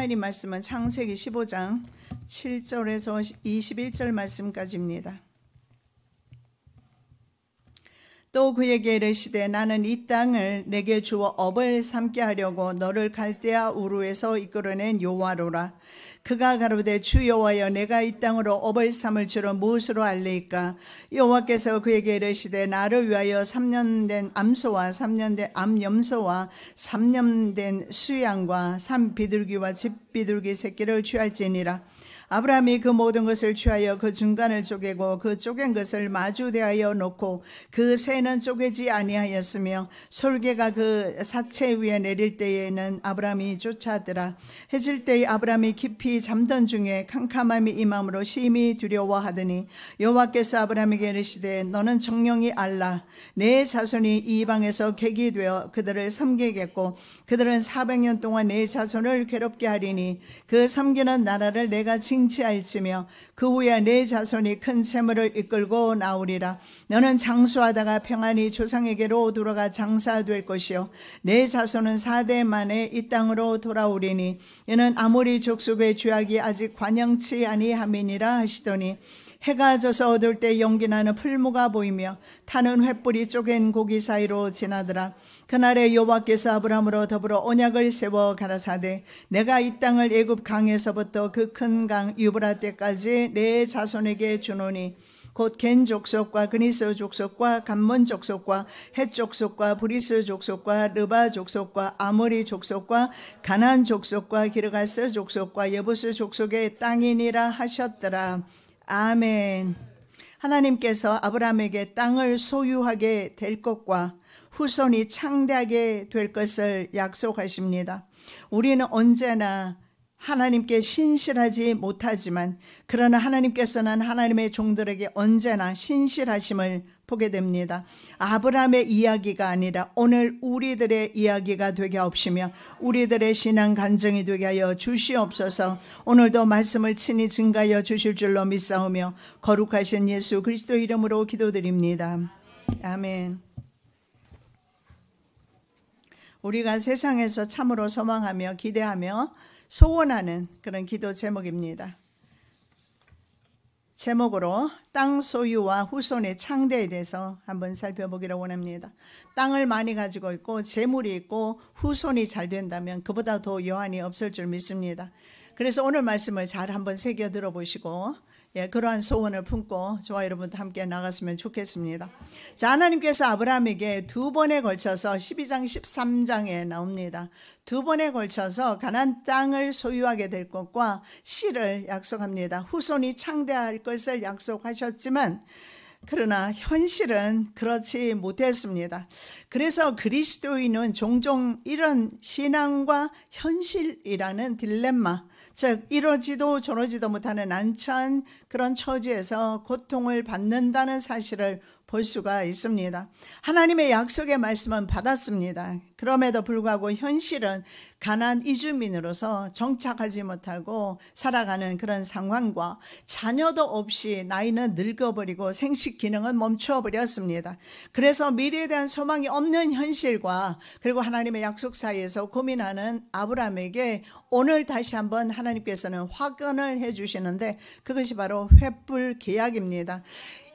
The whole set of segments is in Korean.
하나님 말씀은 창세기 15장 7절에서 21절 말씀까지입니다. 또 그에게 이르시되 나는 이 땅을 내게 주어 업을 삼게 하려고 너를 갈대아 우르에서 이끌어낸 여호와로라. 그가 가로되 주 여호와여 내가 이 땅으로 업을 삼을 줄은 무엇으로 알리이까? 여호와께서 그에게 이르시되 나를 위하여 3년 된 암소와 3년 된 암염소와 3년 된 수양과 3비둘기와 집비둘기 새끼를 취할지니라. 아브라함이 그 모든 것을 취하여 그 중간을 쪼개고 그 쪼갠 것을 마주 대하여 놓고 그 새는 쪼개지 아니하였으며 솔개가 그 사체 위에 내릴 때에는 아브라함이 쫓아하더라. 해질 때에 아브라함이 깊이 잠던 중에 캄캄함이 임함으로 심히 두려워하더니 여호와께서 아브라함에게 이르시되 너는 정령이 알라. 내 자손이 이방에서 객이 되어 그들을 섬기겠고 그들은 400년 동안 내 자손을 괴롭게 하리니 그 섬기는 나라를 내가 징치할지며 그 후에 내 자손이 큰 재물을 이끌고 나오리라. 너는 장수하다가 평안히 조상에게로 돌아가 장사될 것이요 내 자손은 4대 만에 이 땅으로 돌아오리니 이는 아모리 족속의 죄악이 아직 관영치 아니함이니라 하시더니 해가 져서 어두울 때 연기나는 풀무가 보이며 타는 횃불이 쪼갠 고기 사이로 지나더라. 그날에 여호와께서 아브라함으로 더불어 언약을 세워 가라사대 내가 이 땅을 애굽 강에서부터 그 큰 강 유브라데까지 내 자손에게 주노니 곧 겐 족속과 그니스 족속과 감몬 족속과 헷 족속과 브리스 족속과 르바 족속과 아모리 족속과 가나안 족속과 기르가스 족속과 여부스 족속의 땅이니라 하셨더라. 아멘. 하나님께서 아브라함에게 땅을 소유하게 될 것과 후손이 창대하게 될 것을 약속하십니다. 우리는 언제나 하나님께 신실하지 못하지만 그러나 하나님께서는 하나님의 종들에게 언제나 신실하심을 보게 됩니다. 아브라함의 이야기가 아니라 오늘 우리들의 이야기가 되게 하옵시며 우리들의 신앙 간증이 되게 하여 주시옵소서. 오늘도 말씀을 친히 증가하여 주실 줄로 믿사오며 거룩하신 예수 그리스도 이름으로 기도드립니다. 아멘. 우리가 세상에서 참으로 소망하며 기대하며 소원하는 그런 기도 제목입니다. 제목으로 땅 소유와 후손의 창대에 대해서 한번 살펴보기를 원합니다. 땅을 많이 가지고 있고 재물이 있고 후손이 잘 된다면 그보다 더 여한이 없을 줄 믿습니다. 그래서 오늘 말씀을 잘 한번 새겨 들어보시고 그러한 소원을 품고 저와 여러분도 함께 나갔으면 좋겠습니다. 자, 하나님께서 아브라함에게 두 번에 걸쳐서 12장 13장에 나옵니다. 두 번에 걸쳐서 가나안 땅을 소유하게 될 것과 씨를 약속합니다. 후손이 창대할 것을 약속하셨지만 그러나 현실은 그렇지 못했습니다. 그래서 그리스도인은 종종 이런 신앙과 현실이라는 딜레마, 즉 이러지도 저러지도 못하는 난처한 그런 처지에서 고통을 받는다는 사실을 볼 수가 있습니다. 하나님의 약속의 말씀은 받았습니다. 그럼에도 불구하고 현실은 가나안 이주민으로서 정착하지 못하고 살아가는 그런 상황과 자녀도 없이 나이는 늙어버리고 생식 기능은 멈춰버렸습니다. 그래서 미래에 대한 소망이 없는 현실과 그리고 하나님의 약속 사이에서 고민하는 아브라함에게 오늘 다시 한번 하나님께서는 확언을 해주시는데 그것이 바로 횃불 계약입니다.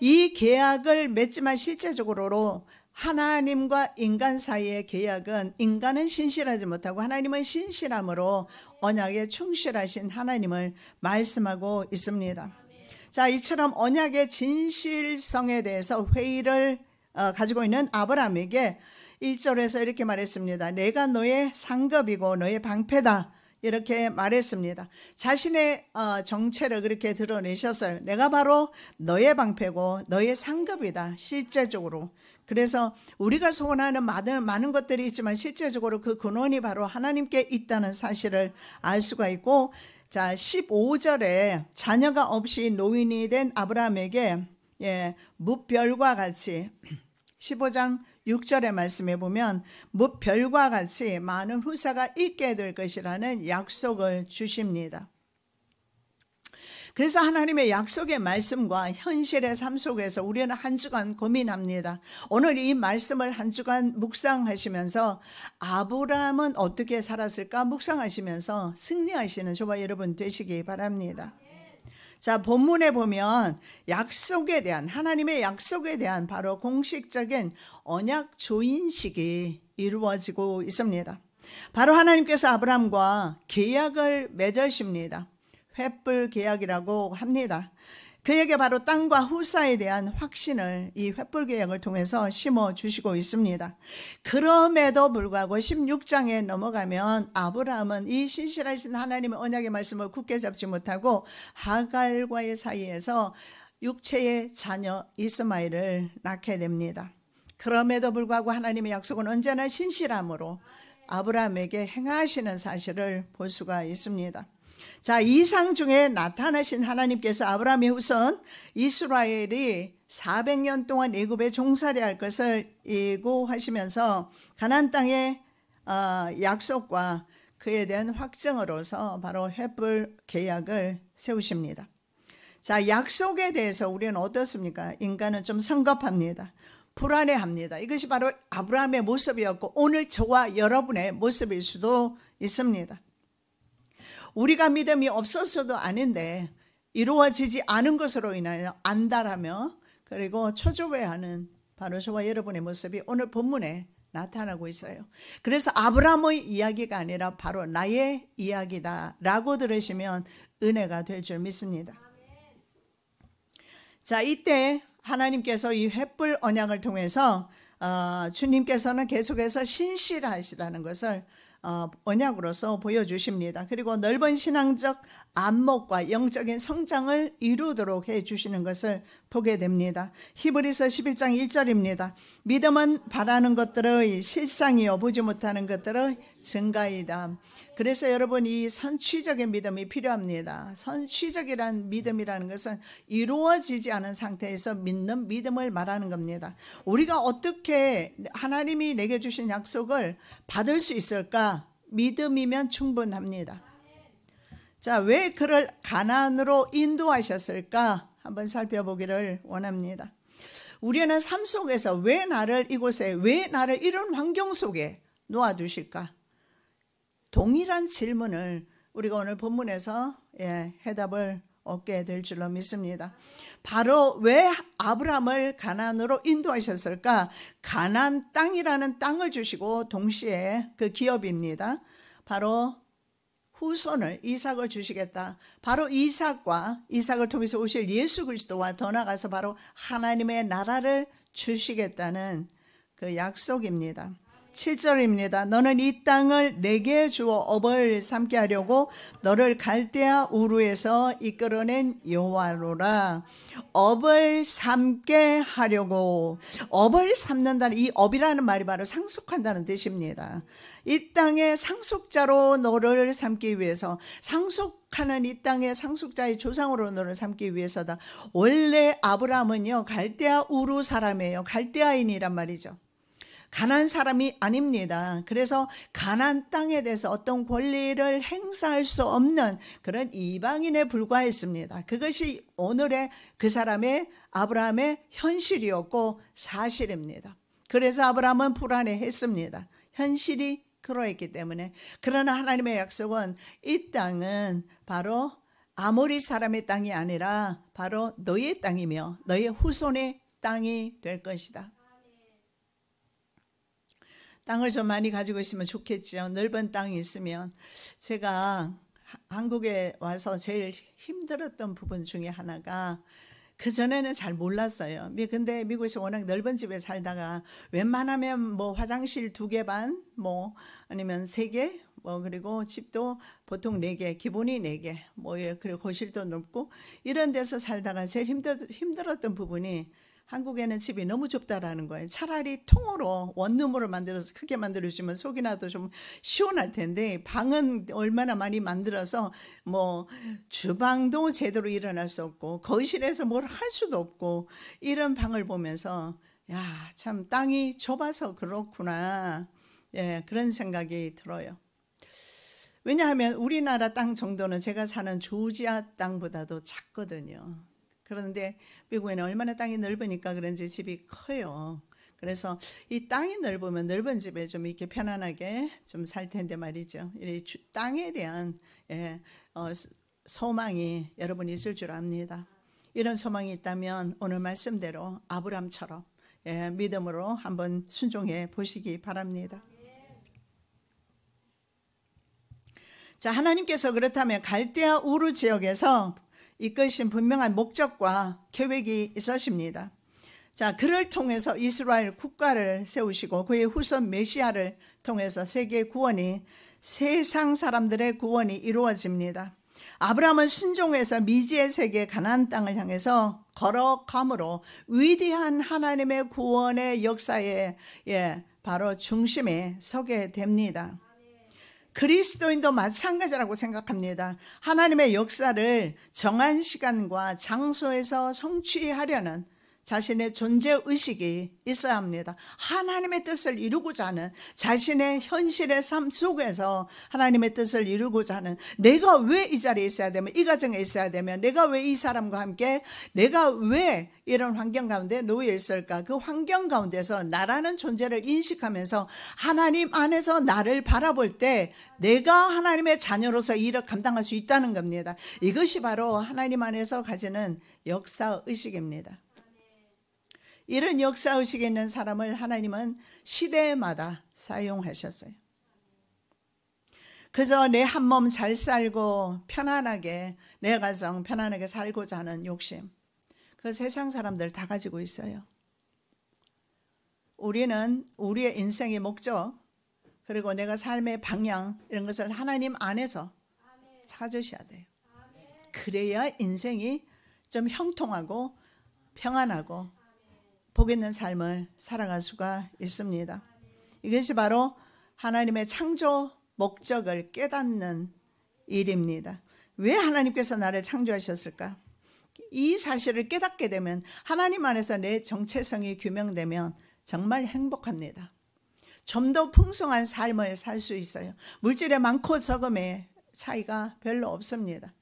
이 계약을 맺지만 실제적으로 하나님과 인간 사이의 계약은 인간은 신실하지 못하고 하나님은 신실함으로 언약에 충실하신 하나님을 말씀하고 있습니다. 자, 이처럼 언약의 진실성에 대해서 회의를 가지고 있는 아브라함에게 1절에서 이렇게 말했습니다. 내가 너의 상급이고 너의 방패다. 이렇게 말했습니다. 자신의 정체를 그렇게 드러내셨어요. 내가 바로 너의 방패고 너의 상급이다. 실제적으로. 그래서 우리가 소원하는 많은 것들이 있지만 실제적으로 그 근원이 바로 하나님께 있다는 사실을 알 수가 있고, 자 15절에 자녀가 없이 노인이 된 아브라함에게 무별과 같이 15장 6절의 말씀에 보면 무별과 같이 많은 후사가 있게 될 것이라는 약속을 주십니다. 그래서 하나님의 약속의 말씀과 현실의 삶 속에서 우리는 한 주간 고민합니다. 오늘 이 말씀을 한 주간 묵상하시면서 아브라함은 어떻게 살았을까 묵상하시면서 승리하시는 저와 여러분 되시기 바랍니다. 자, 본문에 보면 약속에 대한, 하나님의 약속에 대한 바로 공식적인 언약 조인식이 이루어지고 있습니다. 바로 하나님께서 아브라함과 계약을 맺으십니다. 횃불 계약이라고 합니다. 그에게 바로 땅과 후사에 대한 확신을 이 횃불 계약을 통해서 심어주시고 있습니다. 그럼에도 불구하고 16장에 넘어가면 아브라함은 이 신실하신 하나님의 언약의 말씀을 굳게 잡지 못하고 하갈과의 사이에서 육체의 자녀 이스마엘을 낳게 됩니다. 그럼에도 불구하고 하나님의 약속은 언제나 신실함으로 아브라함에게 행하시는 사실을 볼 수가 있습니다. 자, 이상 중에 나타나신 하나님께서 아브라함의 후손 이스라엘이 400년 동안 애굽에 종살이 할 것을 예고하시면서 가나안 땅의 약속과 그에 대한 확증으로서 바로 횃불 계약을 세우십니다. 자, 약속에 대해서 우리는 어떻습니까? 인간은 좀 성급합니다. 불안해합니다. 이것이 바로 아브라함의 모습이었고 오늘 저와 여러분의 모습일 수도 있습니다. 우리가 믿음이 없어서도 아닌데 이루어지지 않은 것으로 인하여 안달하며 그리고 초조해하는 바로 저와 여러분의 모습이 오늘 본문에 나타나고 있어요. 그래서 아브라함의 이야기가 아니라 바로 나의 이야기다 라고 들으시면 은혜가 될 줄 믿습니다. 자, 이때 하나님께서 이 횃불 언약을 통해서 주님께서는 계속해서 신실하시다는 것을 언약으로서 보여주십니다. 그리고 넓은 신앙적 안목과 영적인 성장을 이루도록 해주시는 것을 보게 됩니다. 히브리서 11장 1절입니다. 믿음은 바라는 것들의 실상이요 보지 못하는 것들의 증가이다. 그래서 여러분 이 선취적인 믿음이 필요합니다. 선취적이란 믿음이라는 것은 이루어지지 않은 상태에서 믿는 믿음을 말하는 겁니다. 우리가 어떻게 하나님이 내게 주신 약속을 받을 수 있을까? 믿음이면 충분합니다. 자, 왜 그를 가나안으로 인도하셨을까? 한번 살펴보기를 원합니다. 우리는 삶 속에서 왜 나를 이곳에, 왜 나를 이런 환경 속에 놓아두실까? 동일한 질문을 우리가 오늘 본문에서 해답을 얻게 될 줄로 믿습니다. 바로 왜 아브라함을 가나안으로 인도하셨을까? 가나안 땅이라는 땅을 주시고 동시에 그 기업입니다. 바로 후손을 이삭을 주시겠다. 바로 이삭을 통해서 오실 예수 그리스도와 더 나아가서 바로 하나님의 나라를 주시겠다는 그 약속입니다. 7절입니다. 너는 이 땅을 내게 주어 업을 삼게 하려고 너를 갈대아 우르에서 이끌어낸 여호와로라. 업을 삼게 하려고. 업을 삼는다는 이 업이라는 말이 바로 상속한다는 뜻입니다. 이 땅의 상속자로 너를 삼기 위해서, 상속하는 이 땅의 상속자의 조상으로 너를 삼기 위해서다. 원래 아브라함은요 갈대아 우르 사람이에요. 갈대아인이란 말이죠. 가나안 사람이 아닙니다. 그래서 가나안 땅에 대해서 어떤 권리를 행사할 수 없는 그런 이방인에 불과했습니다. 그것이 오늘의 그 사람의 아브라함의 현실이었고 사실입니다. 그래서 아브라함은 불안해했습니다. 현실이 그러했기 때문에. 그러나 하나님의 약속은 이 땅은 바로 아모리 사람의 땅이 아니라 바로 너의 땅이며 너의 후손의 땅이 될 것이다. 땅을 좀 많이 가지고 있으면 좋겠죠. 넓은 땅이 있으면. 제가 한국에 와서 제일 힘들었던 부분 중에 하나가 그전에는 잘 몰랐어요. 근데 미국에서 워낙 넓은 집에 살다가 웬만하면 뭐 화장실 2개 반, 뭐 아니면 3개, 뭐 그리고 집도 보통 4개, 기본이 4개, 뭐 그리고 거실도 넓고 이런 데서 살다가 제일 힘들었던 부분이 한국에는 집이 너무 좁다라는 거예요. 차라리 통으로 원룸으로 만들어서 크게 만들어주면 속이나도 좀 시원할 텐데 방은 얼마나 많이 만들어서 뭐 주방도 제대로 일어날 수 없고 거실에서 뭘 할 수도 없고 이런 방을 보면서 야, 참 땅이 좁아서 그렇구나. 그런 생각이 들어요. 왜냐하면 우리나라 땅 정도는 제가 사는 조지아 땅보다도 작거든요. 그런데 미국에는 얼마나 땅이 넓으니까 그런지 집이 커요. 그래서 이 땅이 넓으면 넓은 집에 좀 이렇게 편안하게 좀 살 텐데 말이죠. 이 땅에 대한 소망이 여러분이 있을 줄 압니다. 이런 소망이 있다면 오늘 말씀대로 아브람처럼 믿음으로 한번 순종해 보시기 바랍니다. 자, 하나님께서 그렇다면 갈대아 우르 지역에서 이끄신 분명한 목적과 계획이 있으십니다. 자, 그를 통해서 이스라엘 국가를 세우시고 그의 후손 메시아를 통해서 세계 구원이, 세상 사람들의 구원이 이루어집니다. 아브라함은 순종해서 미지의 세계 가나안 땅을 향해서 걸어감으로 위대한 하나님의 구원의 역사에 바로 중심에 서게 됩니다. 그리스도인도 마찬가지라고 생각합니다. 하나님의 역사를 정한 시간과 장소에서 성취하려는 자신의 존재의식이 있어야 합니다. 하나님의 뜻을 이루고자 하는, 자신의 현실의 삶 속에서 하나님의 뜻을 이루고자 하는, 내가 왜 이 자리에 있어야 되면, 이 가정에 있어야 되면, 내가 왜 이 사람과 함께, 내가 왜 이런 환경 가운데 놓여 있을까? 그 환경 가운데서 나라는 존재를 인식하면서 하나님 안에서 나를 바라볼 때 내가 하나님의 자녀로서 일을 감당할 수 있다는 겁니다. 이것이 바로 하나님 안에서 가지는 역사의식입니다. 이런 역사의식이 있는 사람을 하나님은 시대마다 사용하셨어요. 그저 내 한 몸 잘 살고 편안하게, 내 가정 편안하게 살고자 하는 욕심, 그 세상 사람들 다 가지고 있어요. 우리는 우리의 인생의 목적, 그리고 내가 삶의 방향, 이런 것을 하나님 안에서 찾으셔야 돼요. 그래야 인생이 좀 형통하고 평안하고 복 있는 삶을 살아갈 수가 있습니다. 이것이 바로 하나님의 창조 목적을 깨닫는 일입니다. 왜 하나님께서 나를 창조하셨을까? 이 사실을 깨닫게 되면, 하나님 안에서 내 정체성이 규명되면 정말 행복합니다. 좀 더 풍성한 삶을 살 수 있어요. 물질의 많고 적음의 차이가 별로 없습니다.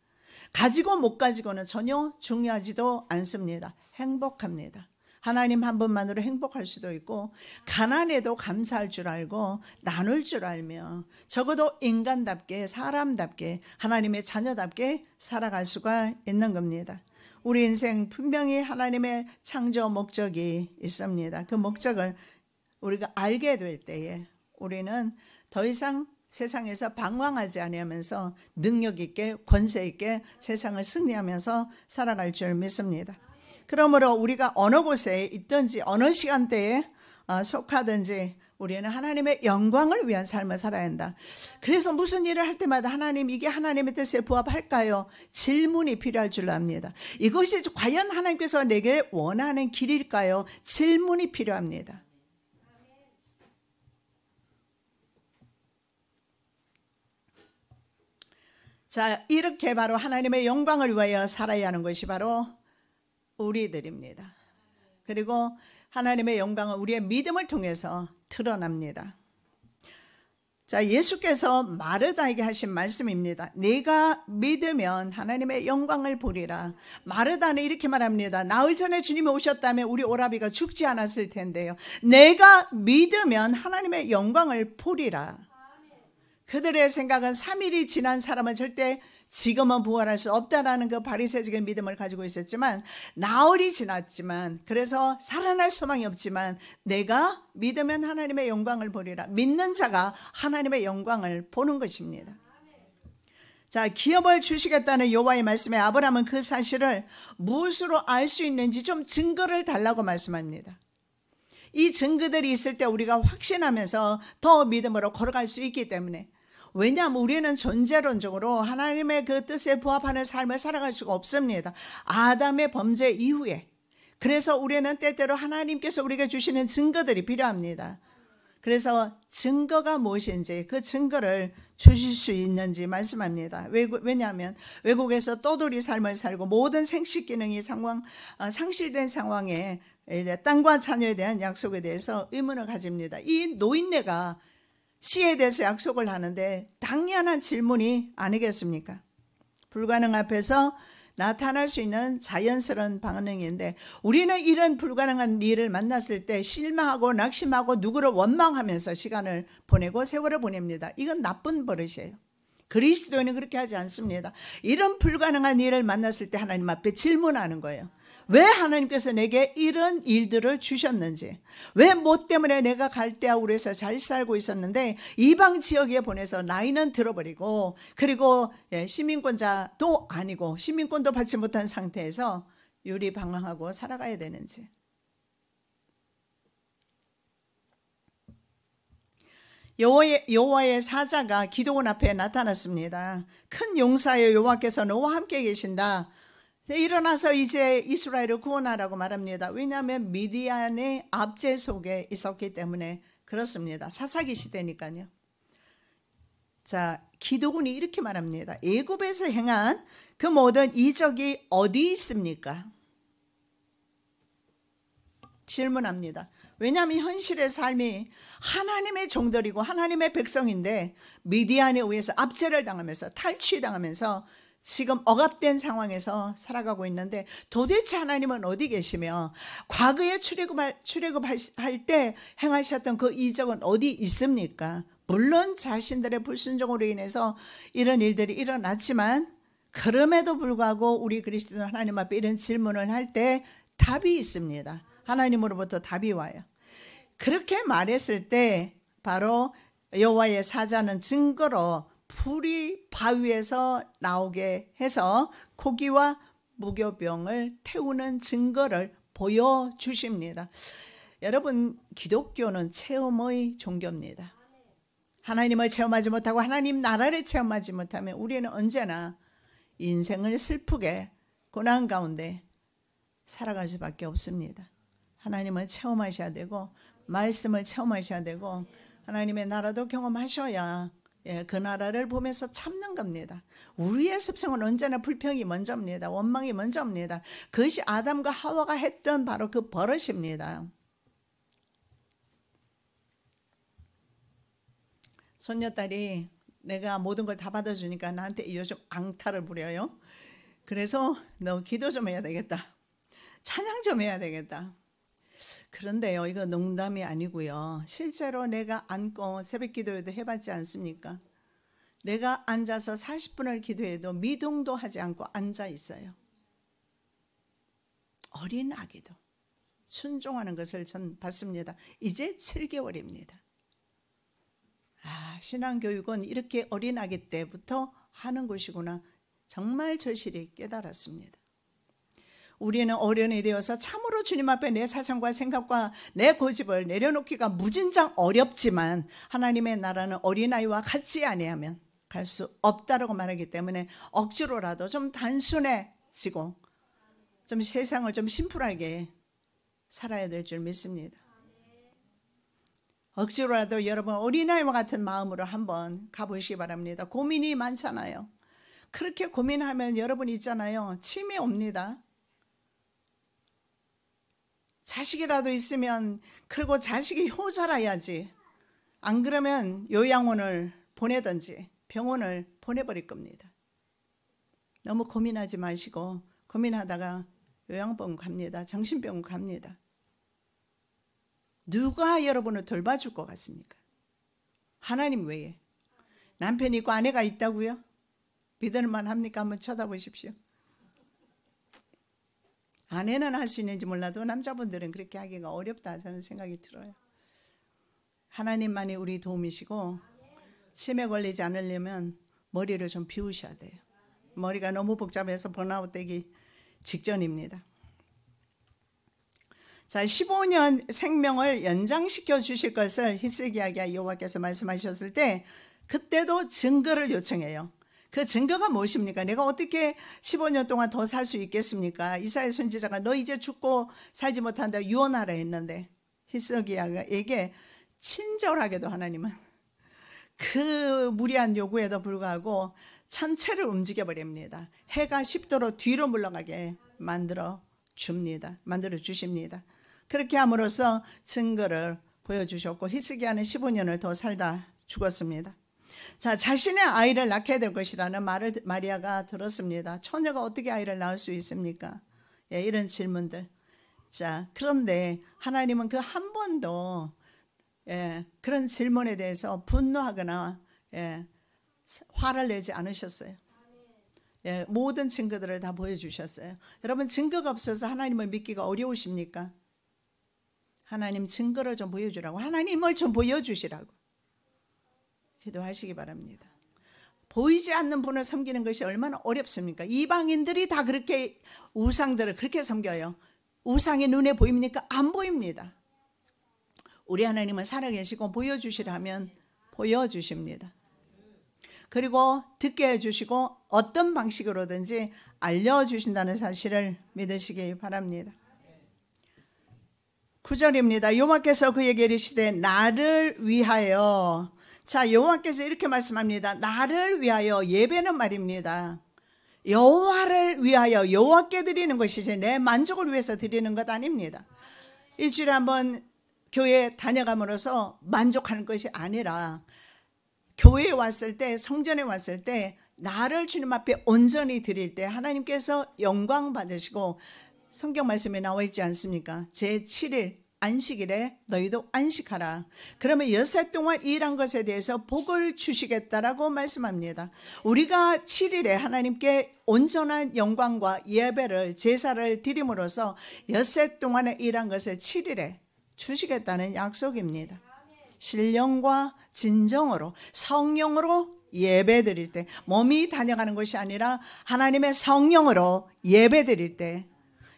가지고 못 가지고는 전혀 중요하지도 않습니다. 행복합니다. 하나님 한 분만으로 행복할 수도 있고, 가난해도 감사할 줄 알고 나눌 줄 알며 적어도 인간답게, 사람답게, 하나님의 자녀답게 살아갈 수가 있는 겁니다. 우리 인생 분명히 하나님의 창조 목적이 있습니다. 그 목적을 우리가 알게 될 때에 우리는 더 이상 세상에서 방황하지 않으면서 능력 있게, 권세 있게 세상을 승리하면서 살아갈 줄 믿습니다. 그러므로 우리가 어느 곳에 있든지 어느 시간대에 속하든지 우리는 하나님의 영광을 위한 삶을 살아야 한다. 그래서 무슨 일을 할 때마다 하나님, 이게 하나님의 뜻에 부합할까요? 질문이 필요할 줄 압니다. 이것이 과연 하나님께서 내게 원하는 길일까요? 질문이 필요합니다. 자, 이렇게 바로 하나님의 영광을 위하여 살아야 하는 것이 바로 우리들입니다. 그리고 하나님의 영광은 우리의 믿음을 통해서 드러납니다. 자, 예수께서 마르다에게 하신 말씀입니다. 네가 믿으면 하나님의 영광을 보리라. 마르다는 이렇게 말합니다. 나흘 전에 주님이 오셨다면 우리 오라비가 죽지 않았을 텐데요. 내가 믿으면 하나님의 영광을 보리라. 그들의 생각은 3일이 지난 사람은 절대 지금은 부활할 수 없다라는 그 바리새적인 믿음을 가지고 있었지만, 나흘이 지났지만, 그래서 살아날 소망이 없지만 내가 믿으면 하나님의 영광을 보리라. 믿는 자가 하나님의 영광을 보는 것입니다. 자, 기업을 주시겠다는 여호와의 말씀에 아브라함은 그 사실을 무엇으로 알 수 있는지 좀 증거를 달라고 말씀합니다. 이 증거들이 있을 때 우리가 확신하면서 더 믿음으로 걸어갈 수 있기 때문에, 왜냐하면 우리는 존재론적으로 하나님의 그 뜻에 부합하는 삶을 살아갈 수가 없습니다. 아담의 범죄 이후에. 그래서 우리는 때때로 하나님께서 우리에게 주시는 증거들이 필요합니다. 그래서 증거가 무엇인지, 그 증거를 주실 수 있는지 말씀합니다. 왜냐하면 외국에서 떠돌이 삶을 살고 모든 생식 기능이 상실된 상황에 땅과 자녀에 대한 약속에 대해서 의문을 가집니다. 이 노인네가 씨에 대해서 약속을 하는데 당연한 질문이 아니겠습니까? 불가능 앞에서 나타날 수 있는 자연스러운 반응인데 우리는 이런 불가능한 일을 만났을 때 실망하고 낙심하고 누구를 원망하면서 시간을 보내고 세월을 보냅니다. 이건 나쁜 버릇이에요. 그리스도인은 그렇게 하지 않습니다. 이런 불가능한 일을 만났을 때 하나님 앞에 질문하는 거예요. 왜 하나님께서 내게 이런 일들을 주셨는지, 왜 뭐 때문에 내가 갈대아 우르에서 잘 살고 있었는데 이방 지역에 보내서 나이는 들어버리고 그리고 시민권자도 아니고 시민권도 받지 못한 상태에서 유리방황하고 살아가야 되는지. 여호와의 사자가 기드온 앞에 나타났습니다. 큰 용사여 여호와께서 너와 함께 계신다. 일어나서 이제 이스라엘을 구원하라고 말합니다. 왜냐하면 미디안의 압제 속에 있었기 때문에 그렇습니다. 사사기 시대니까요. 자, 기드온이 이렇게 말합니다. 애굽에서 행한 그 모든 이적이 어디 있습니까? 질문합니다. 왜냐하면 현실의 삶이 하나님의 종들이고 하나님의 백성인데 미디안에 의해서 압제를 당하면서 탈취당하면서 지금 억압된 상황에서 살아가고 있는데 도대체 하나님은 어디 계시며 과거에 출애굽할 때 행하셨던 그 이적은 어디 있습니까? 물론 자신들의 불순종으로 인해서 이런 일들이 일어났지만 그럼에도 불구하고 우리 그리스도는 하나님 앞에 이런 질문을 할 때 답이 있습니다. 하나님으로부터 답이 와요. 그렇게 말했을 때 바로 여호와의 사자는 증거로 불이 바위에서 나오게 해서 고기와 무교병을 태우는 증거를 보여주십니다. 여러분, 기독교는 체험의 종교입니다. 하나님을 체험하지 못하고 하나님 나라를 체험하지 못하면 우리는 언제나 인생을 슬프게 고난 가운데 살아갈 수밖에 없습니다. 하나님을 체험하셔야 되고 말씀을 체험하셔야 되고 하나님의 나라도 경험하셔야 그 나라를 보면서 참는 겁니다. 우리의 습성은 언제나 불평이 먼저입니다. 원망이 먼저입니다. 그것이 아담과 하와가 했던 바로 그 버릇입니다. 손녀딸이 내가 모든 걸 다 받아주니까 나한테 요즘 앙탈을 부려요. 그래서 너 기도 좀 해야 되겠다. 찬양 좀 해야 되겠다. 그런데요, 이거 농담이 아니고요. 실제로 내가 앉고 새벽 기도회도 해봤지 않습니까? 내가 앉아서 40분을 기도해도 미동도 하지 않고 앉아 있어요. 어린 아기도 순종하는 것을 전 봤습니다. 이제 7개월입니다. 신앙교육은 이렇게 어린 아기 때부터 하는 것이구나. 정말 절실히 깨달았습니다. 우리는 어른이 되어서 참으로 주님 앞에 내 사상과 생각과 내 고집을 내려놓기가 무진장 어렵지만 하나님의 나라는 어린아이와 같지 아니하면 갈 수 없다라고 말하기 때문에 억지로라도 좀 단순해지고 좀 세상을 좀 심플하게 살아야 될 줄 믿습니다. 억지로라도 여러분 어린아이와 같은 마음으로 한번 가보시기 바랍니다. 고민이 많잖아요. 그렇게 고민하면 여러분 있잖아요. 치매 옵니다. 자식이라도 있으면 그리고 자식이 효자라야지. 안 그러면 요양원을 보내든지 병원을 보내버릴 겁니다. 너무 고민하지 마시고 고민하다가 요양병원 갑니다. 정신병원 갑니다. 누가 여러분을 돌봐줄 것 같습니까? 하나님 외에. 남편이 있고 아내가 있다고요? 믿을만 합니까? 한번 쳐다보십시오. 아내는 할 수 있는지 몰라도 남자분들은 그렇게 하기가 어렵다 저는 생각이 들어요. 하나님만이 우리 도움이시고 치매 걸리지 않으려면 머리를 좀 비우셔야 돼요. 머리가 너무 복잡해서 번아웃 되기 직전입니다. 자, 15년 생명을 연장시켜 주실 것을 히스기야에게 여호와께서 말씀하셨을 때 그때도 증거를 요청해요. 그 증거가 무엇입니까? 내가 어떻게 15년 동안 더 살 수 있겠습니까? 이사야 선지자가 너 이제 죽고 살지 못한다 유언하라 했는데 히스기야에게 친절하게도 하나님은 그 무리한 요구에도 불구하고 천체를 움직여 버립니다. 해가 10도로 뒤로 물러가게 만들어 주십니다. 그렇게 함으로써 증거를 보여주셨고 히스기야는 15년을 더 살다 죽었습니다. 자, 자신의 아이를 낳게 될 것이라는 말을 마리아가 들었습니다. 처녀가 어떻게 아이를 낳을 수 있습니까? 예, 이런 질문들. 자, 그런데 하나님은 그 한 번도 그런 질문에 대해서 분노하거나 화를 내지 않으셨어요. 모든 증거들을 다 보여주셨어요. 여러분, 증거가 없어서 하나님을 믿기가 어려우십니까? 하나님 증거를 좀 보여주라고, 하나님을 좀 보여주시라고 기도하시기 바랍니다. 보이지 않는 분을 섬기는 것이 얼마나 어렵습니까? 이방인들이 다 그렇게 우상들을 그렇게 섬겨요. 우상이 눈에 보입니까? 안 보입니다. 우리 하나님은 살아계시고 보여주시라면 보여주십니다. 그리고 듣게 해주시고 어떤 방식으로든지 알려주신다는 사실을 믿으시기 바랍니다. 9절입니다. 여호와께서 그에게 이르시되 나를 위하여. 자, 여호와께서 이렇게 말씀합니다. 나를 위하여. 예배는 말입니다. 여호와를 위하여, 여호와께 드리는 것이지 내 만족을 위해서 드리는 것 아닙니다. 일주일에 한번 교회 다녀감으로써 만족하는 것이 아니라 교회에 왔을 때, 성전에 왔을 때 나를 주님 앞에 온전히 드릴 때 하나님께서 영광 받으시고, 성경 말씀에 나와 있지 않습니까? 제7일 안식일에 너희도 안식하라. 그러면 여섯 동안 일한 것에 대해서 복을 주시겠다라고 말씀합니다. 우리가 7일에 하나님께 온전한 영광과 예배를, 제사를 드림으로써 여섯 동안에 일한 것을 7일에 주시겠다는 약속입니다. 신령과 진정으로, 성령으로 예배 드릴 때, 몸이 다녀가는 것이 아니라 하나님의 성령으로 예배 드릴 때,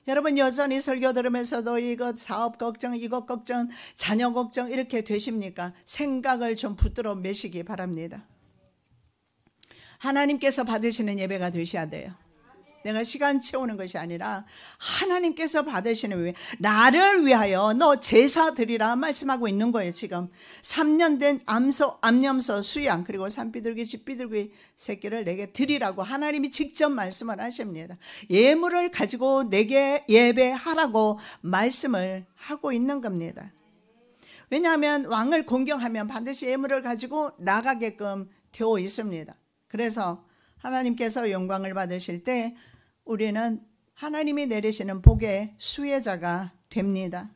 여러분 여전히 설교 들으면서도 이것 사업 걱정, 이것 걱정, 자녀 걱정 이렇게 되십니까? 생각을 좀 붙들어 매시기 바랍니다. 하나님께서 받으시는 예배가 되셔야 돼요. 내가 시간 채우는 것이 아니라 하나님께서 받으시는 예배. 나를 위하여 너 제사 드리라 말씀하고 있는 거예요. 지금 3년 된 암염소 수양, 그리고 산비둘기 집비둘기 새끼를 내게 드리라고 하나님이 직접 말씀을 하십니다. 예물을 가지고 내게 예배하라고 말씀을 하고 있는 겁니다. 왜냐하면 왕을 공경하면 반드시 예물을 가지고 나가게끔 되어 있습니다. 그래서 하나님께서 영광을 받으실 때 우리는 하나님이 내리시는 복의 수혜자가 됩니다.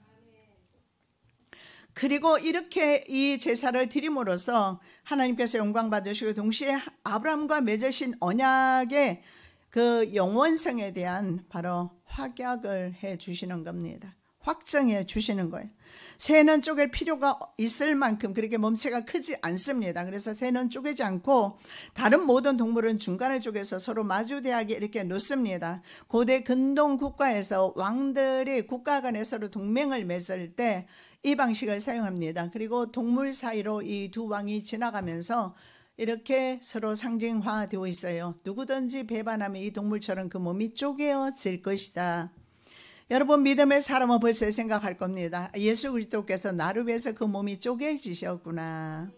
그리고 이렇게 이 제사를 드림으로써 하나님께서 영광 받으시고, 동시에 아브라함과 맺으신 언약의 그 영원성에 대한 바로 확약을 해 주시는 겁니다. 확정해 주시는 거예요. 새는 쪼갤 필요가 있을 만큼 그렇게 몸체가 크지 않습니다. 그래서 새는 쪼개지 않고 다른 모든 동물은 중간을 쪼개서 서로 마주대하게 이렇게 놓습니다. 고대 근동 국가에서 왕들이 국가 간에 서로 동맹을 맺을 때 이 방식을 사용합니다. 그리고 동물 사이로 이 두 왕이 지나가면서 이렇게 서로 상징화되어 있어요. 누구든지 배반하면 이 동물처럼 그 몸이 쪼개어질 것이다. 여러분, 믿음의 사람은 벌써 생각할 겁니다. 예수 그리스도께서 나를 위해서 그 몸이 쪼개지셨구나.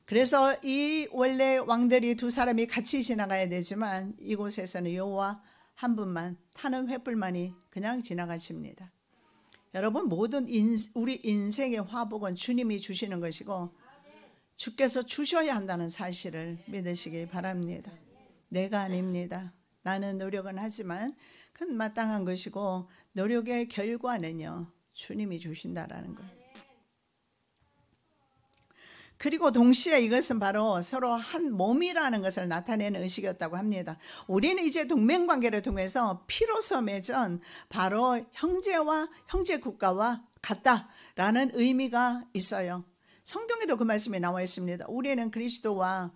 그래서 이 원래 왕들이 두 사람이 같이 지나가야 되지만 이곳에서는 여호와 한 분만, 타는 횃불만이 그냥 지나가십니다. 여러분, 모든 우리 인생의 화복은 주님이 주시는 것이고 주께서 주셔야 한다는 사실을 믿으시기 바랍니다. 내가 아닙니다. 나는 노력은 하지만 그건 마땅한 것이고 노력의 결과는요, 주님이 주신다라는 거예요. 그리고 동시에 이것은 바로 서로 한 몸이라는 것을 나타내는 의식이었다고 합니다. 우리는 이제 동맹관계를 통해서 피로서 맺은 바로 형제와 형제 국가와 같다라는 의미가 있어요. 성경에도 그 말씀이 나와 있습니다. 우리는 그리스도와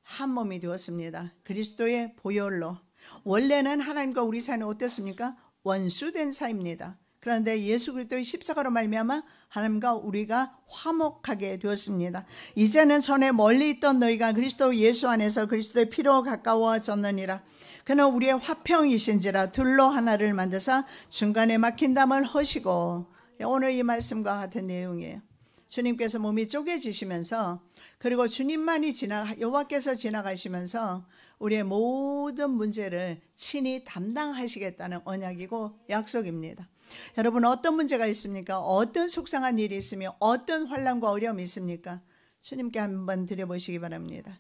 한 몸이 되었습니다. 그리스도의 보혈로. 원래는 하나님과 우리 사이는 어땠습니까? 원수된 사이입니다. 그런데 예수 그리스도의 십자가로 말미암아 하나님과 우리가 화목하게 되었습니다. 이제는 전에 멀리 있던 너희가 그리스도 예수 안에서 그리스도의 피로 가까워졌느니라. 그는 우리의 화평이신지라 둘로 하나를 만드사 중간에 막힌 담을 허시고. 오늘 이 말씀과 같은 내용이에요. 주님께서 몸이 쪼개지시면서, 그리고 주님만이 여호와께서 지나가시면서 우리의 모든 문제를 친히 담당하시겠다는 언약이고 약속입니다. 여러분, 어떤 문제가 있습니까? 어떤 속상한 일이 있으며 어떤 환난과 어려움이 있습니까? 주님께 한번 드려보시기 바랍니다.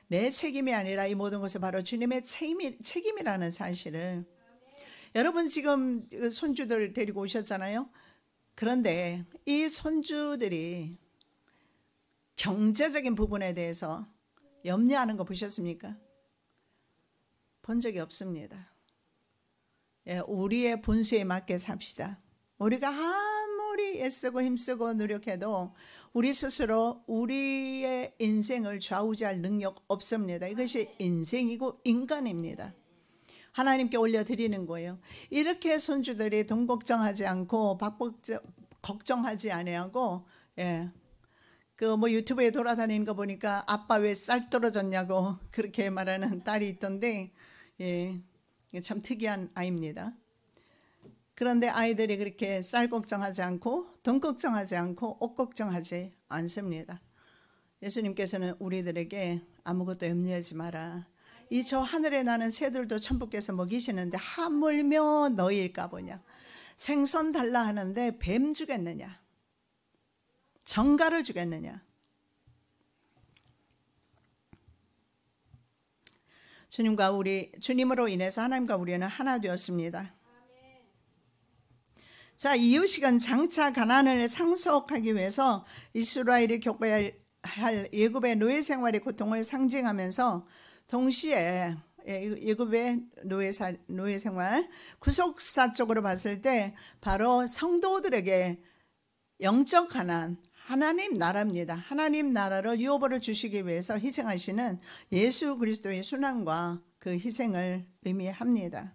내 책임이 아니라 이 모든 것은 바로 주님의 책임이라는 사실을. 여러분 지금 손주들 데리고 오셨잖아요. 그런데 이 손주들이 경제적인 부분에 대해서 염려하는 거 보셨습니까? 본 적이 없습니다. 우리의 분수에 맞게 삽시다. 우리가 아무리 애쓰고 힘쓰고 노력해도 우리 스스로 우리의 인생을 좌우지할 능력 없습니다. 이것이 인생이고 인간입니다. 하나님께 올려드리는 거예요. 이렇게 손주들이 돈 걱정하지 않고 밥 걱정하지 아니하고 그 뭐 유튜브에 돌아다니는 거 보니까 아빠 왜 쌀 떨어졌냐고 그렇게 말하는 딸이 있던데 참 특이한 아이입니다. 그런데 아이들이 그렇게 쌀 걱정하지 않고 돈 걱정하지 않고 옷 걱정하지 않습니다. 예수님께서는 우리들에게 아무것도 염려하지 마라. 이 저 하늘에 나는 새들도 천부께서 먹이시는데 하물며 너희일까 보냐. 생선 달라 하는데 뱀 주겠느냐. 정갈을 주겠느냐. 주님으로 인해서 하나님과 우리는 하나 되었습니다. 자, 이유식은 장차 가나안을 상속하기 위해서 이스라엘이 겪어야 할 애굽의 노예 생활의 고통을 상징하면서 동시에 애굽의 노예 생활 구속사적으로 봤을 때 바로 성도들에게 영적 가나안 하나님 나라입니다. 하나님 나라로 유업을 주시기 위해서 희생하시는 예수 그리스도의 순환과 그 희생을 의미합니다.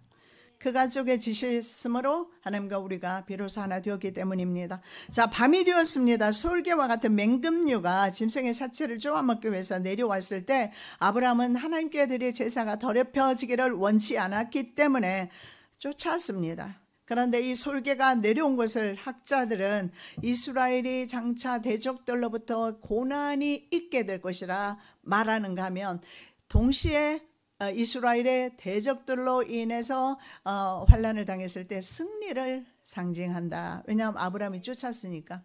그 가족의 지시였으므로 하나님과 우리가 비로소 하나 되었기 때문입니다. 자, 밤이 되었습니다. 솔개와 같은 맹금류가 짐승의 사체를 쪼아먹기 위해서 내려왔을 때 아브라함은 하나님께 드릴 제사가 더럽혀지기를 원치 않았기 때문에 쫓았습니다. 그런데 이 솔개가 내려온 것을 학자들은 이스라엘이 장차 대적들로부터 고난이 있게 될 것이라 말하는가 하면 동시에 이스라엘의 대적들로 인해서 환난을 당했을 때 승리를 상징한다. 왜냐하면 아브라함이 쫓았으니까.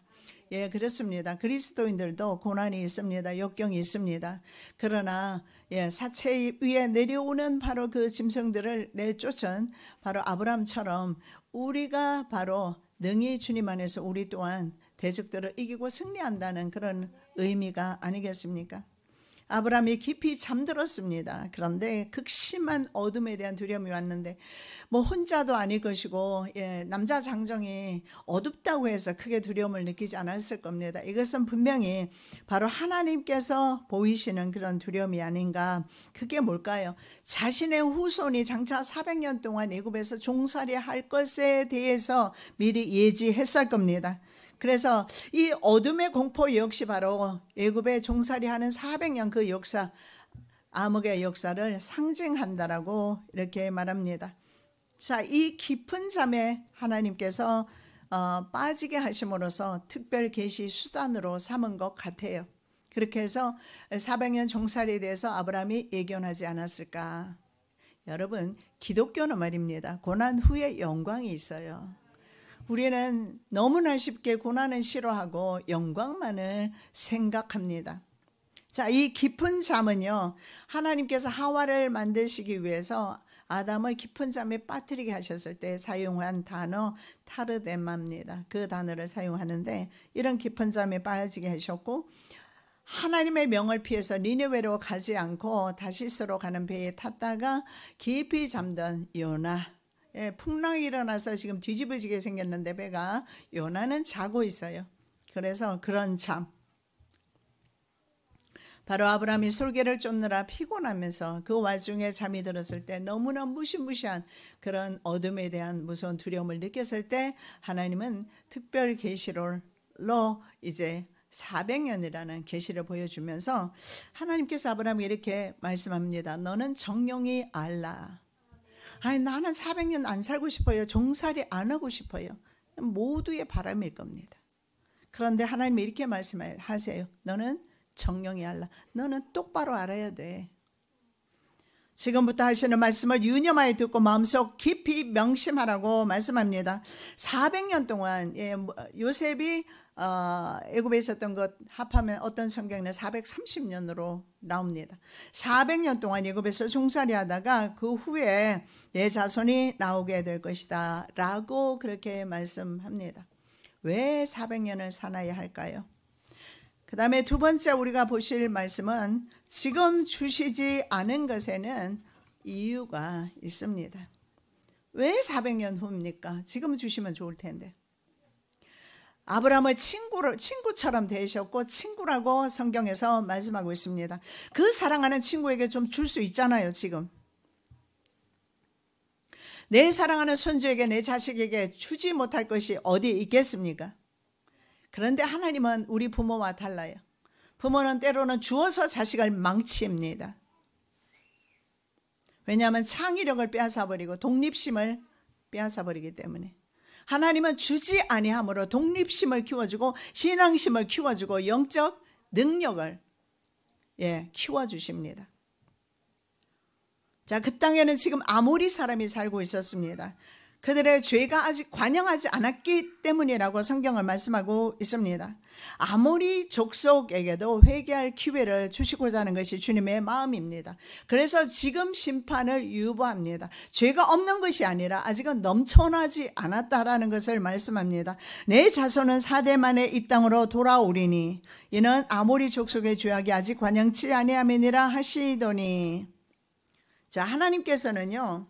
그렇습니다. 그리스도인들도 고난이 있습니다. 역경이 있습니다. 그러나 사체 위에 내려오는 바로 그 짐승들을 내쫓은 바로 아브라함처럼 우리가 바로 능히 주님 안에서 우리 또한 대적들을 이기고 승리한다는 그런 의미가 아니겠습니까? 아브라함이 깊이 잠들었습니다. 그런데 극심한 어둠에 대한 두려움이 왔는데 뭐 혼자도 아닐 것이고 남자 장정이 어둡다고 해서 크게 두려움을 느끼지 않았을 겁니다. 이것은 분명히 바로 하나님께서 보이시는 그런 두려움이 아닌가. 그게 뭘까요? 자신의 후손이 장차 400년 동안 애굽에서 종살이 할 것에 대해서 미리 예지했을 겁니다. 그래서 이 어둠의 공포 역시 바로 애굽의 종살이하는 400년 그 역사, 암흑의 역사를 상징한다라고 이렇게 말합니다. 자, 이 깊은 잠에 하나님께서 빠지게 하심으로써 특별 계시 수단으로 삼은 것 같아요. 그렇게 해서 400년 종살이에 대해서 아브라함이 예견하지 않았을까? 여러분, 기독교는 말입니다. 고난 후에 영광이 있어요. 우리는 너무나 쉽게 고난은 싫어하고 영광만을 생각합니다. 자, 이 깊은 잠은요, 하나님께서 하와를 만드시기 위해서 아담을 깊은 잠에 빠뜨리게 하셨을 때 사용한 단어 타르데마입니다. 그 단어를 사용하는데 이런 깊은 잠에 빠지게 하셨고 하나님의 명을 피해서 니느웨로 가지 않고 다시스로 가는 배에 탔다가 깊이 잠든 요나, 풍랑이 일어나서 지금 뒤집어지게 생겼는데 배가 요나는 자고 있어요. 그래서 그런 잠, 바로 아브라함이 솔개를 쫓느라 피곤하면서 그 와중에 잠이 들었을 때 너무나 무시무시한 그런 어둠에 대한 무서운 두려움을 느꼈을 때 하나님은 특별 계시로 이제 400년이라는 계시를 보여주면서 하나님께서 아브라함에게 이렇게 말씀합니다. 너는 정령이 알라. 아니, 나는 400년 안 살고 싶어요. 종살이 안 하고 싶어요. 모두의 바람일 겁니다. 그런데 하나님이 이렇게 말씀하세요. 너는 정령이 알라. 너는 똑바로 알아야 돼. 지금부터 하시는 말씀을 유념하여 듣고 마음속 깊이 명심하라고 말씀합니다. 400년 동안 요셉이 애굽에 있었던 것 합하면 어떤 성경에는 430년으로 나옵니다. 400년 동안 애굽에서 종살이 하다가 그 후에 내 자손이 나오게 될 것이다 라고 그렇게 말씀합니다. 왜 400년을 사나이 할까요? 그 다음에 두 번째 우리가 보실 말씀은 지금 주시지 않은 것에는 이유가 있습니다. 왜 400년 후입니까? 지금 주시면 좋을 텐데. 아브라함을 친구처럼 대하셨고 친구라고 성경에서 말씀하고 있습니다. 그 사랑하는 친구에게 좀 줄 수 있잖아요. 지금 내 사랑하는 손주에게 내 자식에게 주지 못할 것이 어디 있겠습니까? 그런데 하나님은 우리 부모와 달라요. 부모는 때로는 주어서 자식을 망칩니다. 왜냐하면 창의력을 빼앗아버리고 독립심을 빼앗아버리기 때문에. 하나님은 주지 아니함으로 독립심을 키워주고 신앙심을 키워주고 영적 능력을 키워주십니다. 자, 그 땅에는 지금 아모리 사람이 살고 있었습니다. 그들의 죄가 아직 관영하지 않았기 때문이라고 성경을 말씀하고 있습니다. 아모리 족속에게도 회개할 기회를 주시고자 하는 것이 주님의 마음입니다. 그래서 지금 심판을 유보합니다. 죄가 없는 것이 아니라 아직은 넘쳐나지 않았다라는 것을 말씀합니다. 내 자손은 4대 만에 이 땅으로 돌아오리니 이는 아모리 족속의 죄악이 아직 관영치 아니함이니라 하시더니. 자, 하나님께서는요,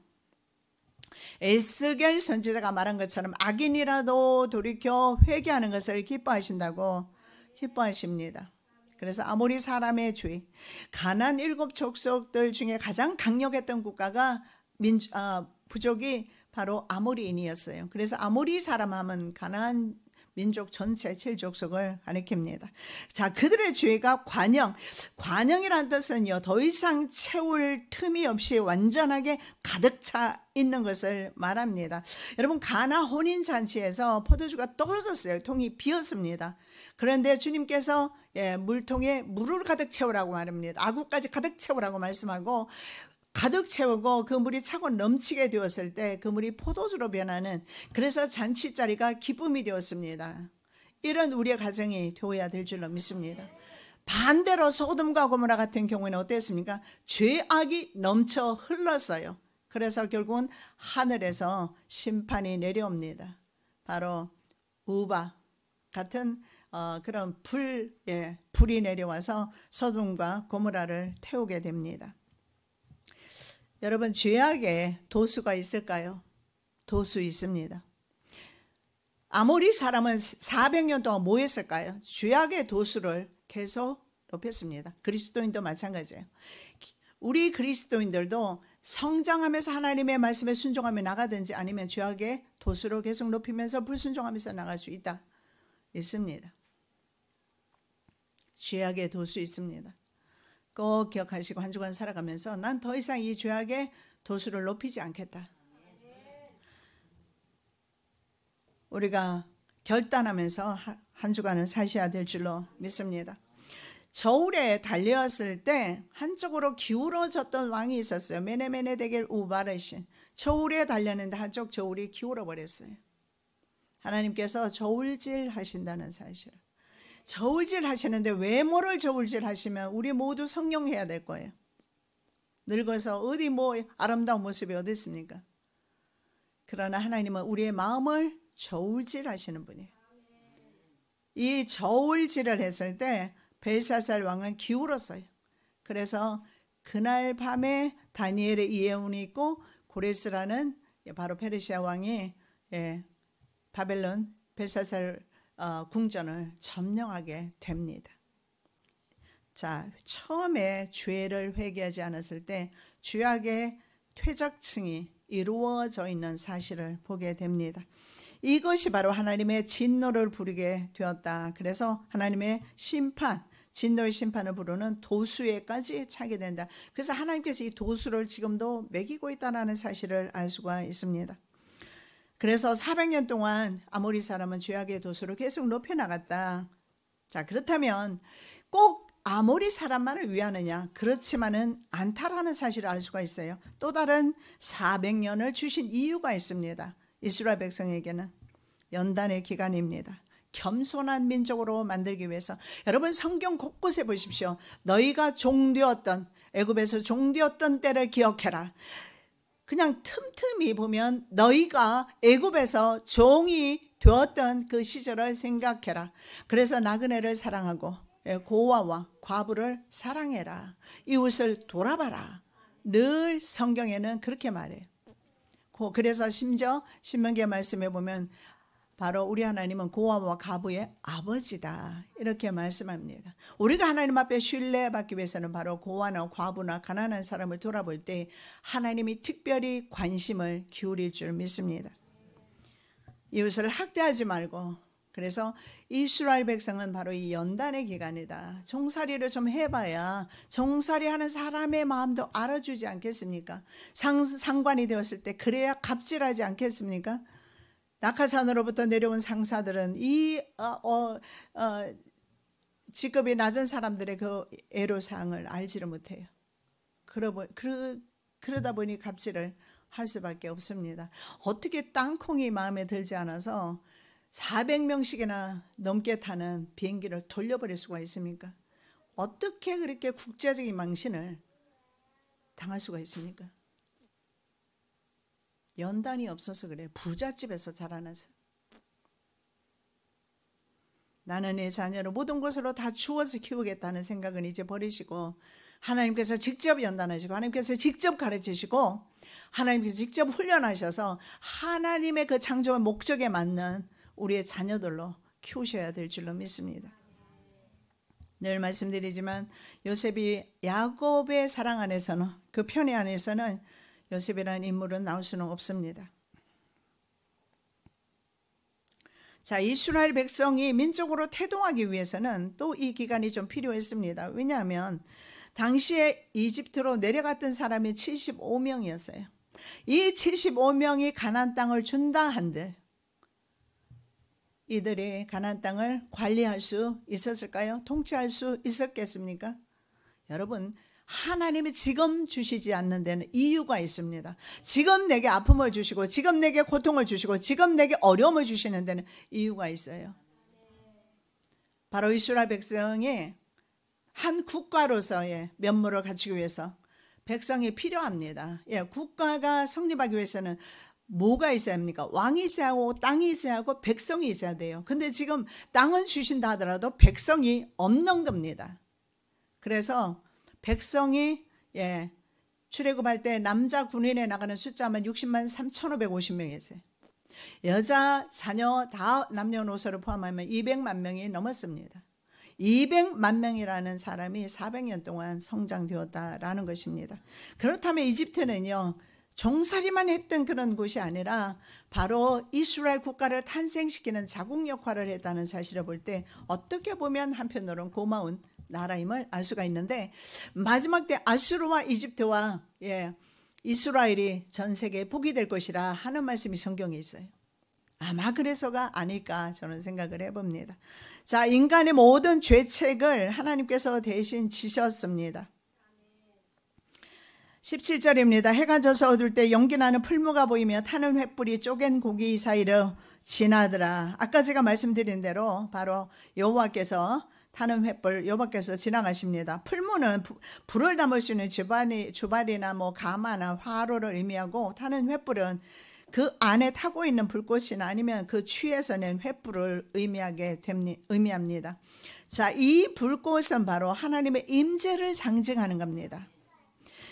에스겔 선지자가 말한 것처럼 악인이라도 돌이켜 회개하는 것을 기뻐하신다고 기뻐하십니다. 그래서 아모리 사람의 죄, 가나안 7 족속들 중에 가장 강력했던 국가가 부족이 바로 아모리인이었어요. 그래서 아모리 사람 하면 가나안 민족 전체 7족속을 가리킵니다. 자, 그들의 죄가 관영이라는 뜻은요, 더 이상 채울 틈이 없이 완전하게 가득 차 있는 것을 말합니다. 여러분, 가나 혼인잔치에서 포도주가 떨어졌어요. 통이 비었습니다. 그런데 주님께서 물통에 물을 가득 채우라고 말합니다. 아구까지 가득 채우라고 말씀하고, 가득 채우고 그 물이 차고 넘치게 되었을 때 그 물이 포도주로 변하는, 그래서 잔치자리가 기쁨이 되었습니다. 이런 우리의 가정이 되어야 될 줄로 믿습니다. 반대로 소돔과 고모라 같은 경우에는 어땠습니까? 죄악이 넘쳐 흘렀어요. 그래서 결국은 하늘에서 심판이 내려옵니다. 바로 우바 같은 그런 불이 내려와서 소돔과 고모라를 태우게 됩니다. 여러분, 죄악에 도수가 있을까요? 도수 있습니다. 아모리 사람은 400년 동안 뭐 했을까요? 죄악의 도수를 계속 높였습니다. 그리스도인도 마찬가지예요. 우리 그리스도인들도 성장하면서 하나님의 말씀에 순종하며 나가든지 아니면 죄악의 도수를 계속 높이면서 불순종하면서 나갈 수 있습니다. 죄악의 도수 있습니다. 꼭 기억하시고 한 주간 살아가면서 난 더 이상 이 죄악의 도수를 높이지 않겠다. 우리가 결단하면서 한 주간을 사셔야 될 줄로 믿습니다. 저울에 달려왔을 때 한쪽으로 기울어졌던 왕이 있었어요. 메네메네데겔 우바르신. 저울에 달렸는데 한쪽 저울이 기울어 버렸어요. 하나님께서 저울질 하신다는 사실. 저울질 하시는데 외모를 저울질 하시면 우리 모두 성령해야 될 거예요. 늙어서 어디 아름다운 모습이 어디 있습니까? 그러나 하나님은 우리의 마음을 저울질 하시는 분이에요. 이 저울질을 했을 때 벨사살 왕은 기울었어요. 그래서 그날 밤에 다니엘의 예언이 있고 고레스라는 바로 페르시아 왕이 바벨론 벨사살 궁전을 점령하게 됩니다. 자, 처음에 죄를 회개하지 않았을 때 죄악의 퇴적층이 이루어져 있는 사실을 보게 됩니다. 이것이 바로 하나님의 진노를 부르게 되었다. 그래서 하나님의 심판, 진노의 심판을 부르는 도수에까지 차게 된다. 그래서 하나님께서 이 도수를 지금도 매기고 있다는 사실을 알 수가 있습니다. 그래서 400년 동안 아모리 사람은 죄악의 도수를 계속 높여나갔다. 자, 그렇다면 꼭 아모리 사람만을 위하느냐? 그렇지만은 않다라는 사실을 알 수가 있어요. 또 다른 400년을 주신 이유가 있습니다. 이스라엘 백성에게는 연단의 기간입니다. 겸손한 민족으로 만들기 위해서 여러분 성경 곳곳에 보십시오. 너희가 종되었던 애굽에서 종되었던 때를 기억해라. 그냥 틈틈이 보면 너희가 애굽에서 종이 되었던 그 시절을 생각해라. 그래서 나그네를 사랑하고 고아와 과부를 사랑해라. 이웃을 돌아봐라. 늘 성경에는 그렇게 말해요. 그래서 심지어 신명기의 말씀에 보면 바로 우리 하나님은 고아와 과부의 아버지다 이렇게 말씀합니다. 우리가 하나님 앞에 신뢰받기 위해서는 바로 고아나 과부나 가난한 사람을 돌아볼 때 하나님이 특별히 관심을 기울일 줄 믿습니다. 이웃을 학대하지 말고, 그래서 이스라엘 백성은 바로 이 연단의 기간이다. 종살이를 좀 해봐야 종살이하는 사람의 마음도 알아주지 않겠습니까? 상관이 되었을 때 그래야 갑질하지 않겠습니까? 낙하산으로부터 내려온 상사들은 이 직급이 낮은 사람들의 그 애로사항을 알지를 못해요. 그러다 보니 갑질을 할 수밖에 없습니다. 어떻게 땅콩이 마음에 들지 않아서 400명씩이나 넘게 타는 비행기를 돌려버릴 수가 있습니까? 어떻게 그렇게 국제적인 망신을 당할 수가 있습니까? 연단이 없어서 그래. 부잣집에서 자라나서. 나는 내 자녀를 모든 것으로 다 주어서 키우겠다는 생각은 이제 버리시고 하나님께서 직접 연단하시고 하나님께서 직접 가르치시고 하나님께서 직접 훈련하셔서 하나님의 그 창조의 목적에 맞는 우리의 자녀들로 키우셔야 될 줄로 믿습니다. 늘 말씀드리지만 요셉이 야곱의 사랑 안에서는, 그 편애 안에서는 요셉이라는 인물은 나올 수는 없습니다. 자, 이스라엘 백성이 민족으로 태동하기 위해서는 또 이 기간이 좀 필요했습니다. 왜냐하면 당시에 이집트로 내려갔던 사람이 75명이었어요. 이 75명이 가나안 땅을 준다 한들 이들이 가나안 땅을 관리할 수 있었을까요? 통치할 수 있었겠습니까? 여러분, 하나님이 지금 주시지 않는 데는 이유가 있습니다. 지금 내게 아픔을 주시고 지금 내게 고통을 주시고 지금 내게 어려움을 주시는 데는 이유가 있어요. 바로 이스라엘 백성이 한 국가로서의 면모를 갖추기 위해서 백성이 필요합니다. 국가가 성립하기 위해서는 뭐가 있어야 합니까? 왕이 있어야 하고 땅이 있어야 하고 백성이 있어야 돼요. 근데 지금 땅은 주신다 하더라도 백성이 없는 겁니다. 그래서 백성이 출애굽할 때 남자 군인에 나가는 숫자만 60만 3,550명이었어요. 여자 자녀 다 남녀노소를 포함하면 200만 명이 넘었습니다. 200만 명이라는 사람이 400년 동안 성장되었다라는 것입니다. 그렇다면 이집트는요, 종살이만 했던 그런 곳이 아니라 바로 이스라엘 국가를 탄생시키는 자국 역할을 했다는 사실을 볼 때 어떻게 보면 한편으로는 고마운 나라임을 알 수가 있는데, 마지막 때 아수르와 이집트와 이스라엘이 전 세계에 복이 될 것이라 하는 말씀이 성경에 있어요. 아마 그래서가 아닐까 저는 생각을 해봅니다. 자, 인간의 모든 죄책을 하나님께서 대신 지셨습니다. 17절입니다. 해가 져서 어두울 때 연기 나는 풀무가 보이며 타는 횃불이 쪼갠 고기 사이로 지나더라. 아까 제가 말씀드린 대로 바로 여호와께서 타는 횃불, 여호와께서 지나가십니다. 풀무는 불을 담을 수 있는 주발이나 가마나 화로를 의미하고, 타는 횃불은 그 안에 타고 있는 불꽃이나 아니면 그 취에서 낸 횃불을 의미합니다. 자, 이 불꽃은 바로 하나님의 임재를 상징하는 겁니다.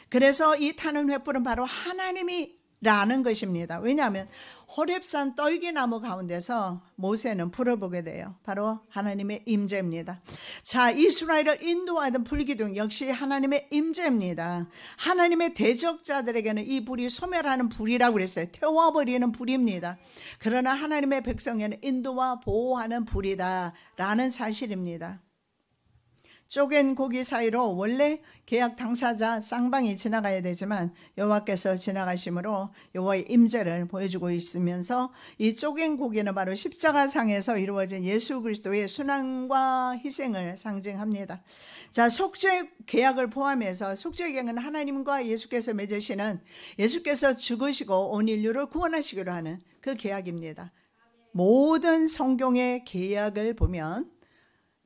그래서 이 타는 횃불은 바로 하나님이라는 것입니다. 왜냐하면 호렙산 떨기나무 가운데서 모세는 불을 보게 돼요. 바로 하나님의 임재입니다. 자, 이스라엘을 인도하던 불기둥 역시 하나님의 임재입니다. 하나님의 대적자들에게는 이 불이 소멸하는 불이라고 그랬어요. 태워버리는 불입니다. 그러나 하나님의 백성에는 인도와 보호하는 불이다라는 사실입니다. 쪼갠 고기 사이로 원래 계약 당사자 쌍방이 지나가야 되지만 여호와께서 지나가심으로 여호와의 임재를 보여주고 있으면서, 이 쪼갠 고기는 바로 십자가상에서 이루어진 예수 그리스도의 순환과 희생을 상징합니다. 자, 속죄 계약을 포함해서 속죄 계약은 하나님과 예수께서 맺으시는, 예수께서 죽으시고 온 인류를 구원하시기로 하는 그 계약입니다. 모든 성경의 계약을 보면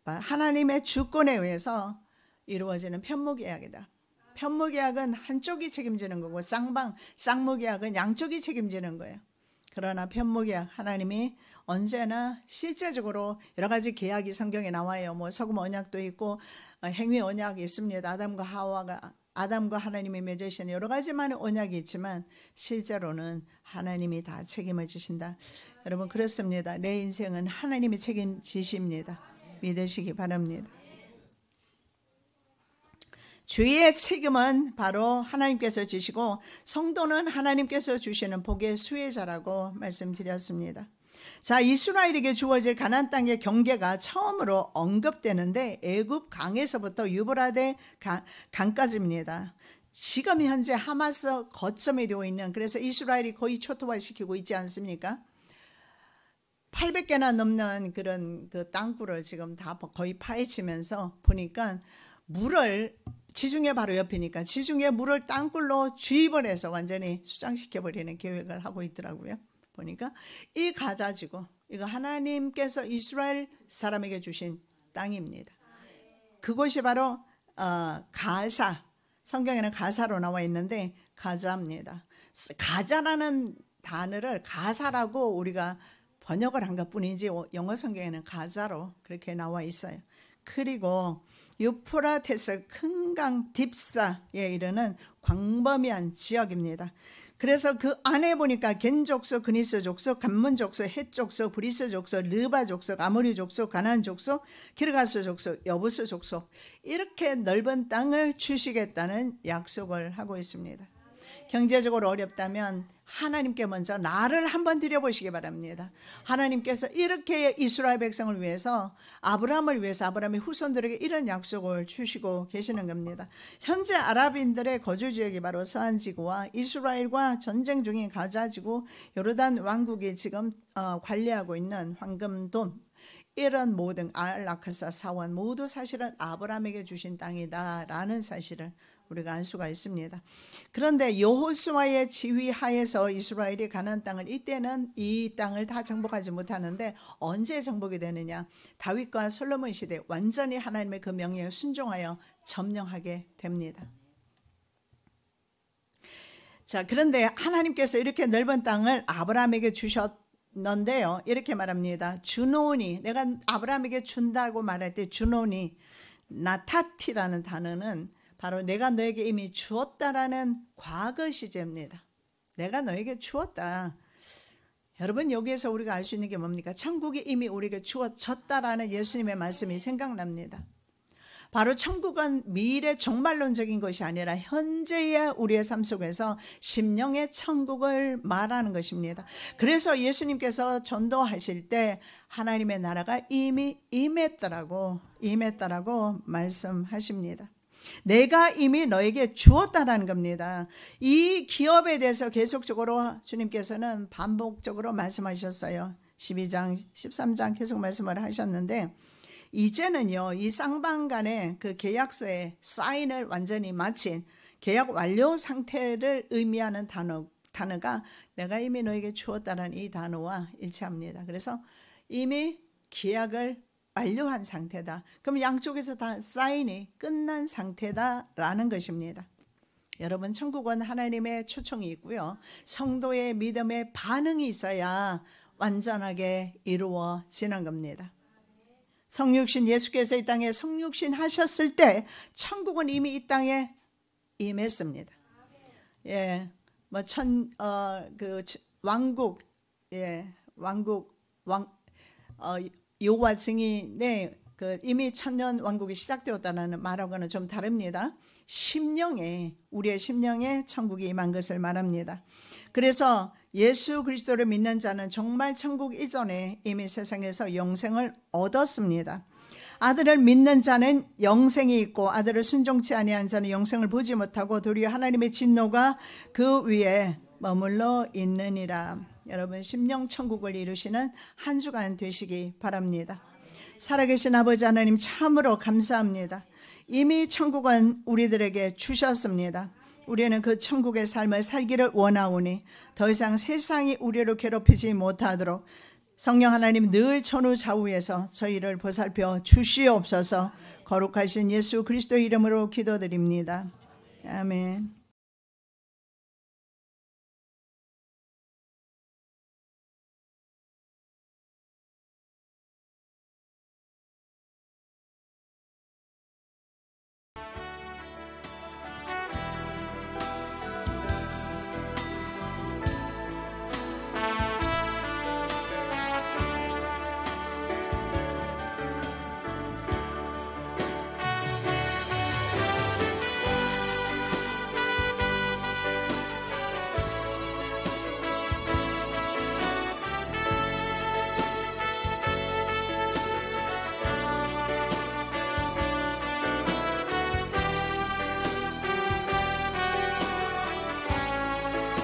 하나님의 주권에 의해서 이루어지는 편무계약이다. 편무계약은 한쪽이 책임지는 거고 쌍무계약은 양쪽이 책임지는 거예요. 그러나 편무계약, 하나님이 언제나 실제적으로 여러 가지 계약이 성경에 나와요. 뭐 소금 언약도 있고 행위 언약이 있습니다. 아담과 하나님이 맺으신 여러 가지 많은 언약이 있지만 실제로는 하나님이 다 책임을 지신다. 여러분 그렇습니다. 내 인생은 하나님이 책임지십니다. 믿으시기 바랍니다. 죄의 책임은 바로 하나님께서 지시고 성도는 하나님께서 주시는 복의 수혜자라고 말씀드렸습니다. 자, 이스라엘에게 주어질 가나안 땅의 경계가 처음으로 언급되는데 애굽 강에서부터 유브라데 강까지입니다. 지금 현재 하마스 거점이 되어 있는, 그래서 이스라엘이 거의 초토화시키고 있지 않습니까? 800개나 넘는 그런 그 땅굴을 지금 다 거의 파헤치면서 보니까 물을, 지중해 바로 옆이니까 지중해 물을 땅굴로 주입을 해서 완전히 수장시켜버리는 계획을 하고 있더라고요. 보니까 이 가자지구, 이거 하나님께서 이스라엘 사람에게 주신 땅입니다. 그곳이 바로 가사, 성경에는 가사로 나와 있는데 가자입니다. 가자라는 단어를 가사라고 우리가 번역을 한 것뿐이지 영어 성경에는 가자로 그렇게 나와 있어요. 그리고 유프라테스 큰 강 딥사에 이르는 광범위한 지역입니다. 그래서 그 안에 보니까 겐 족속, 그니스 족속, 감문 족속, 헷 족속, 브리스 족속, 르바 족속, 아모리 족속, 가나안 족속, 기르가스 족속, 여부스 족속, 이렇게 넓은 땅을 주시겠다는 약속을 하고 있습니다. 경제적으로 어렵다면 하나님께 먼저 나를 한번 드려보시기 바랍니다. 하나님께서 이렇게 이스라엘 백성을 위해서, 아브라함을 위해서 아브라함의 후손들에게 이런 약속을 주시고 계시는 겁니다. 현재 아랍인들의 거주지역이 바로 서한지구와 이스라엘과 전쟁 중인 가자지구, 요르단 왕국이 지금 관리하고 있는 황금돔, 이런 모든 알라크사 사원 모두 사실은 아브라함에게 주신 땅이다라는 사실을 우리가 알 수가 있습니다. 그런데 여호수아의 지휘 하에서 이스라엘이 가나안 땅을, 이때는 이 땅을 다 정복하지 못하는데 언제 정복이 되느냐? 다윗과 솔로몬 시대 완전히 하나님의 그 명령에 순종하여 점령하게 됩니다. 자, 그런데 하나님께서 이렇게 넓은 땅을 아브라함에게 주셨는데요, 이렇게 말합니다. 주노니, 내가 아브라함에게 준다고 말할 때 주노니, 나타티라는 단어는 바로 내가 너에게 이미 주었다라는 과거 시제입니다. 내가 너에게 주었다. 여러분, 여기에서 우리가 알 수 있는 게 뭡니까? 천국이 이미 우리에게 주어졌다라는 예수님의 말씀이 생각납니다. 바로 천국은 미래 종말론적인 것이 아니라 현재의 우리의 삶 속에서 심령의 천국을 말하는 것입니다. 그래서 예수님께서 전도하실 때 하나님의 나라가 이미 임했다라고 말씀하십니다. 내가 이미 너에게 주었다라는 겁니다. 이 기업에 대해서 계속적으로 주님께서는 반복적으로 말씀하셨어요. 12장, 13장 계속 말씀을 하셨는데, 이제는요, 이 쌍방 간의 그 계약서에 사인을 완전히 마친 계약 완료 상태를 의미하는 단어가 내가 이미 너에게 주었다는 이 단어와 일치합니다. 그래서 이미 계약을 완료한 상태다. 그럼 양쪽에서 다 사인이 끝난 상태다라는 것입니다. 여러분, 천국은 하나님의 초청이 있고요, 성도의 믿음의 반응이 있어야 완전하게 이루어지는 겁니다. 성육신, 예수께서 이 땅에 성육신 하셨을 때 천국은 이미 이 땅에 임했습니다. 예, 뭐 여호와 증인의 이미 천년 왕국이 시작되었다는 말하고는 좀 다릅니다. 우리의 심령에 천국이 임한 것을 말합니다. 그래서 예수 그리스도를 믿는 자는 정말 천국 이전에 이미 세상에서 영생을 얻었습니다. 아들을 믿는 자는 영생이 있고 아들을 순종치 아니한 자는 영생을 보지 못하고 도리어 하나님의 진노가 그 위에 머물러 있느니라. 여러분, 심령 천국을 이루시는 한 주간 되시기 바랍니다. 살아계신 아버지 하나님, 참으로 감사합니다. 이미 천국은 우리들에게 주셨습니다. 우리는 그 천국의 삶을 살기를 원하오니 더 이상 세상이 우리를 괴롭히지 못하도록 성령 하나님 늘 천우 좌우에서 저희를 보살펴 주시옵소서. 거룩하신 예수 그리스도 이름으로 기도드립니다. 아멘.